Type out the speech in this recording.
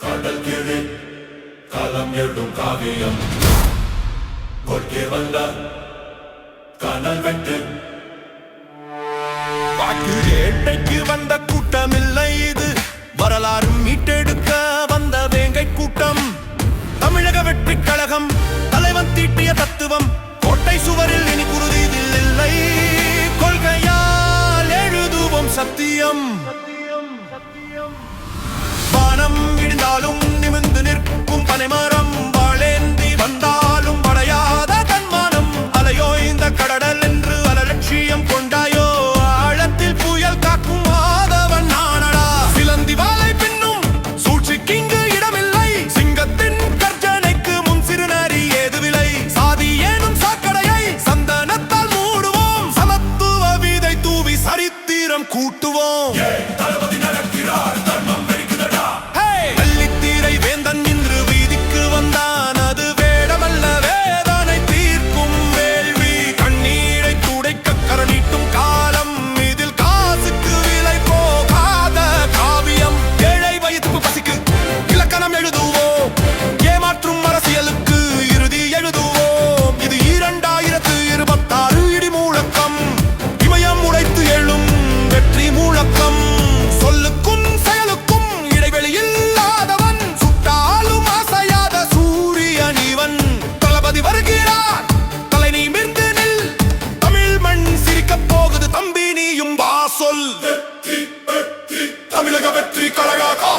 கடல் கீழே களம் எழும் காவியம் கொள்கை வந்த கனல் வெட்டு ஏட்டைக்கு வந்த கூட்டமில்லை இது, வரலாறு மீட்டெடுக்க வந்த வேங்கை கூட்டம். தமிழக வெற்றி கழகம் தலைவன் தீட்டிய தத்துவம், கோட்டை சுவரில் இனி குருதியில் இல்லை, கொள்கையால் எழுதுவோம் சத்தியம். வானம் இடிந்தாலும் நிமிர்ந்து நிற்கும் பனைமரம், வாழேந்தி வந்தாலும் படையாத தன்மானம். அலையோ இந்த கடல் என்று அலட்சியம் கொண்டாயோ, ஆழத்தில் புயல் காக்கும் மாதவன் நானடா. சிலந்தி வாளை பின்னும் சூழ்ச்சிக்கு இங்கு இடமில்லை, சிங்கத்தின் கர்ஜனைக்கு முன் சிறுநரி ஏதுவில்லை. சாதி ஏனும் சாக்கடையை சந்தனத்தால் மூடுவோம், சமத்துவ விதை தூவி சரித்திரம் கூட்டுவோம். தளபதி நடக்கிறார், தர்மம் தமிழக வெற்றி கழகம்.